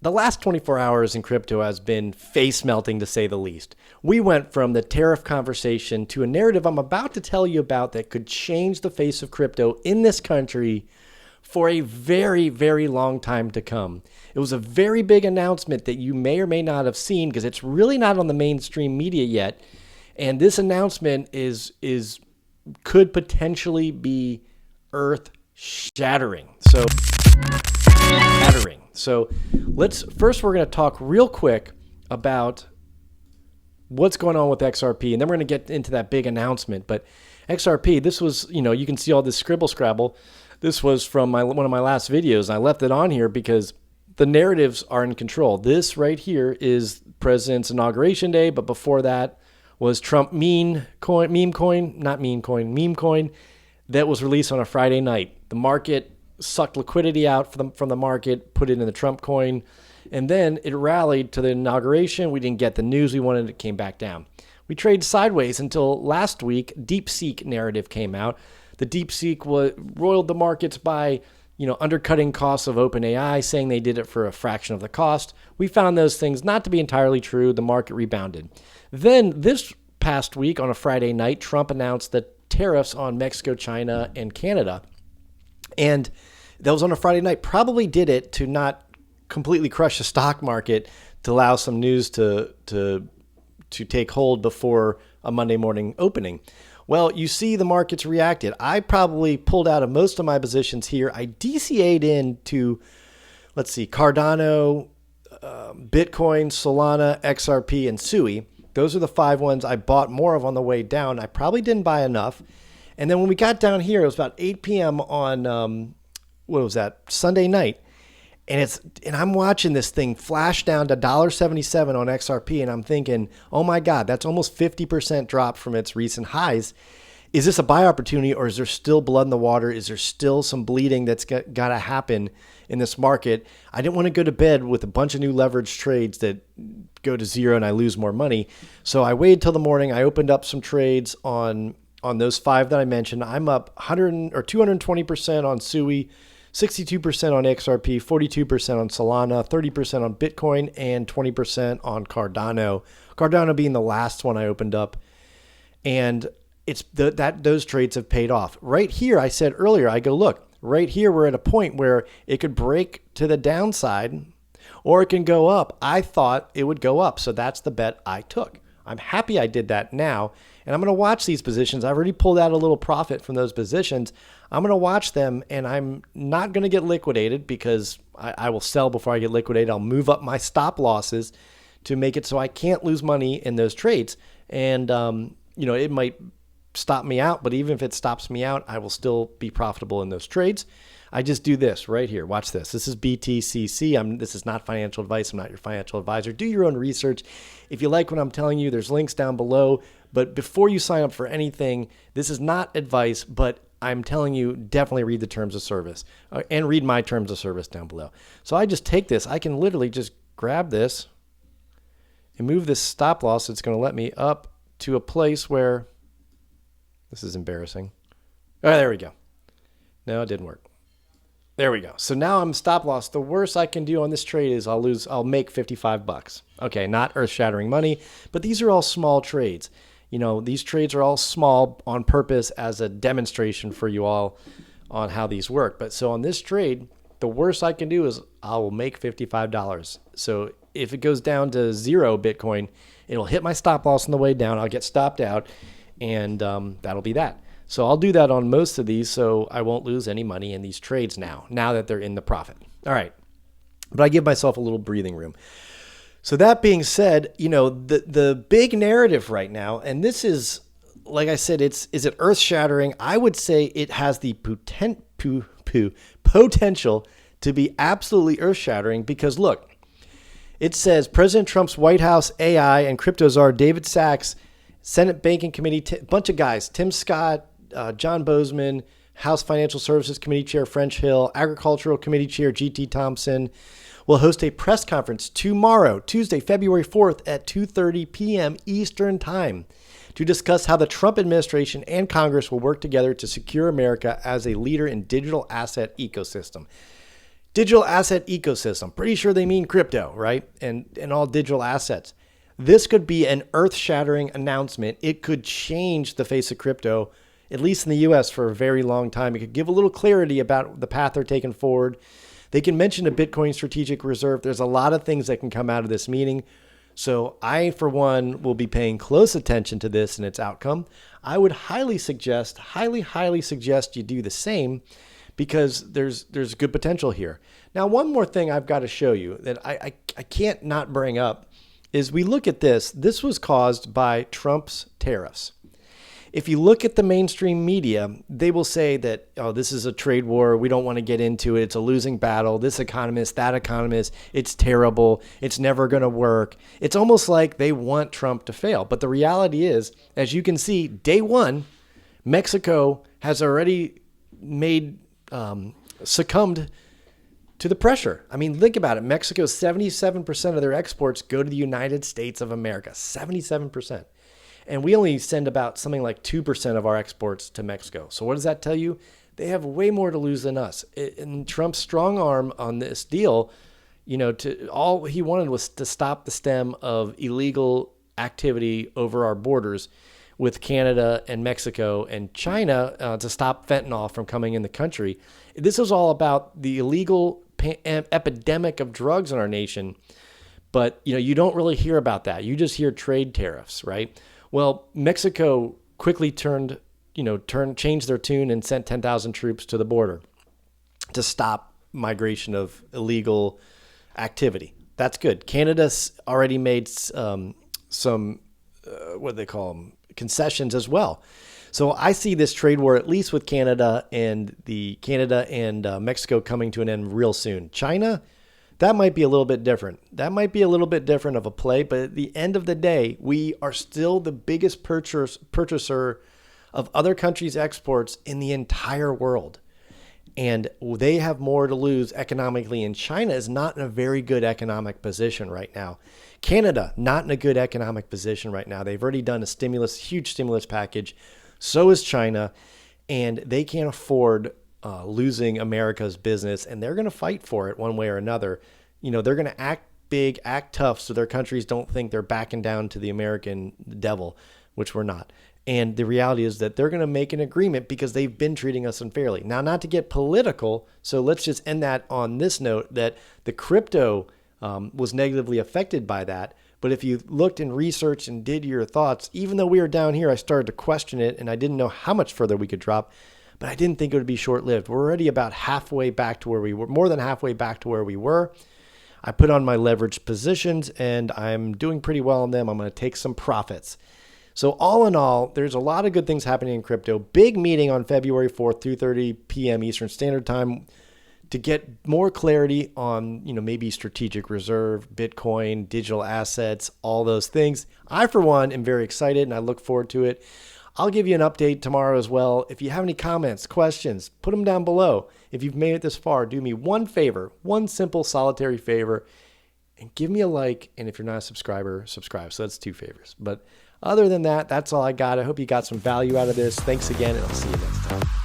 the last 24 hours in crypto has been face melting, to say the least. We went from the tariff conversation to a narrative I'm about to tell you about that could change the face of crypto in this country for a very, very long time to come. It was a very big announcement that you may or may not have seen because it's really not on the mainstream media yet. And this announcement could potentially be earth shattering. So we're going to talk real quick about what's going on with XRP, and then we're going to get into that big announcement. But XRP, this was, you can see all this scribble scrabble. This was from one of my last videos. I left it on here because the narratives are in control. This right here is President's Inauguration Day, but before that was Trump meme coin that was released on a Friday night. The market sucked liquidity out from the market, put it in the Trump coin, and then it rallied to the inauguration. We didn't get the news we wanted. It came back down. We traded sideways until last week. DeepSeek narrative came out. The DeepSeek roiled the markets by, undercutting costs of OpenAI, saying they did it for a fraction of the cost. We found those things not to be entirely true. The market rebounded. Then this past week on a Friday night, Trump announced that tariffs on Mexico, China, and Canada. And that was on a Friday night. Probably did it to not completely crush the stock market, to allow some news to take hold before a Monday morning opening. Well, you see the markets reacted. I probably pulled out of most of my positions here. I DCA'd into, Cardano, Bitcoin, Solana, XRP, and SUI. Those are the 5 ones I bought more of on the way down. I probably didn't buy enough. And then when we got down here, it was about 8 p.m. on, Sunday night. And I'm watching this thing flash down to $1.77 on XRP, and I'm thinking, oh my God, that's almost 50% drop from its recent highs. Is this a buy opportunity, or is there still blood in the water? Is there still some bleeding that's got to happen in this market? I didn't want to go to bed with a bunch of new leverage trades that go to zero and I lose more money. So I waited till the morning. I opened up some trades on those 5 that I mentioned. I'm up 220% on SUI, 62% on XRP, 42% on Solana, 30% on Bitcoin, and 20% on Cardano. Cardano being the last one I opened up. And it's those trades have paid off. Right here, I said earlier, I go, look, right here, we're at a point where it could break to the downside or it can go up. I thought it would go up. So that's the bet I took. I'm happy I did that now. And I'm going to watch these positions. I've already pulled out a little profit from those positions. I'm going to watch them, and I'm not going to get liquidated because I will sell before I get liquidated. I'll move up my stop losses to make it so I can't lose money in those trades. And, it might stop me out, but even if it stops me out, I will still be profitable in those trades. I just do this right here. Watch this. This is BTCC. This is not financial advice. I'm not your financial advisor. Do your own research. If you like what I'm telling you, there's links down below. But before you sign up for anything, this is not advice, but I'm telling you, definitely read the terms of service and read my terms of service down below. So I just take this. I can literally just grab this and move this stop loss. It's going to let me up to a place where this is embarrassing. Oh, there we go. No, it didn't work. There we go. So now I'm stop loss. The worst I can do on this trade is I'll make $55. Okay, not earth-shattering money, but these are all small trades. These trades are all small on purpose as a demonstration for you all on how these work. But so on this trade, the worst I can do is I will make $55. So if it goes down to 0 Bitcoin, it'll hit my stop loss on the way down. I'll get stopped out, and that'll be that. So I'll do that on most of these, so I won't lose any money in these trades now that they're in the profit. All right. But I give myself a little breathing room. So that being said, the big narrative right now, and this is, like I said, is it earth-shattering? I would say it has the potential to be absolutely earth-shattering because, look, it says President Trump's White House AI and crypto czar David Sachs, Senate Banking Committee, bunch of guys, Tim Scott, John Bozeman, House Financial Services Committee Chair French Hill, Agricultural Committee Chair G.T. Thompson, will host a press conference tomorrow, Tuesday, February 4th at 2:30 p.m. Eastern Time to discuss how the Trump administration and Congress will work together to secure America as a leader in digital asset ecosystem. Digital asset ecosystem. Pretty sure they mean crypto, right? And all digital assets. This could be an earth-shattering announcement. It could change the face of crypto, at least in the US, for a very long time. It could give a little clarity about the path they're taking forward. They can mention a Bitcoin strategic reserve. There's a lot of things that can come out of this meeting. So I, for one, will be paying close attention to this and its outcome. I would highly suggest you do the same, because there's good potential here. Now, one more thing I've got to show you that I can't not bring up is we look at this. This was caused by Trump's tariffs. If you look at the mainstream media, they will say that, oh, this is a trade war. We don't want to get into it. It's a losing battle. This economist, that economist, it's terrible. It's never going to work. It's almost like they want Trump to fail. But the reality is, as you can see, day one, Mexico has already succumbed to the pressure. I mean, think about it. Mexico, 77% of their exports go to the United States of America, 77%. And we only send about something like 2% of our exports to Mexico. So what does that tell you? They have way more to lose than us. And Trump's strong arm on this deal, all he wanted was to stop the stem of illegal activity over our borders with Canada and Mexico and China, to stop fentanyl from coming in the country. This is all about the illegal epidemic of drugs in our nation. But, you don't really hear about that. You just hear trade tariffs, right? Well, Mexico quickly changed their tune and sent 10,000 troops to the border to stop migration of illegal activity. That's good. Canada's already made some what do they call them, concessions as well. So I see this trade war, at least with Canada and Mexico, coming to an end real soon. China, that might be a little bit different. That might be a little bit different of a play, but at the end of the day, we are still the biggest purchaser of other countries' exports in the entire world. And they have more to lose economically, and China is not in a very good economic position right now. Canada, not in a good economic position right now. They've already done a huge stimulus package. So is China, and they can't afford losing America's business, and they're going to fight for it one way or another. They're going to act big, act tough, so their countries don't think they're backing down to the American devil, which we're not. And the reality is that they're going to make an agreement because they've been treating us unfairly. Now, not to get political, so let's just end that on this note, that the crypto was negatively affected by that. But if you looked and researched and did your thoughts, even though we were down here, I started to question it, and I didn't know how much further we could drop. But I didn't think it would be short-lived. We're already about halfway back to where we were, more than halfway back to where we were. I put on my leveraged positions, and I'm doing pretty well on them. I'm going to take some profits. So all in all, there's a lot of good things happening in crypto. Big meeting on February 4th, 2:30 p.m. Eastern Standard Time to get more clarity on, maybe strategic reserve, Bitcoin, digital assets, all those things. I, for one, am very excited, and I look forward to it. I'll give you an update tomorrow as well. If you have any comments, questions, put them down below. If you've made it this far, do me one favor, one simple solitary favor, and give me a like. And if you're not a subscriber, subscribe. So that's 2 favors. But other than that, that's all I got. I hope you got some value out of this. Thanks again, and I'll see you next time.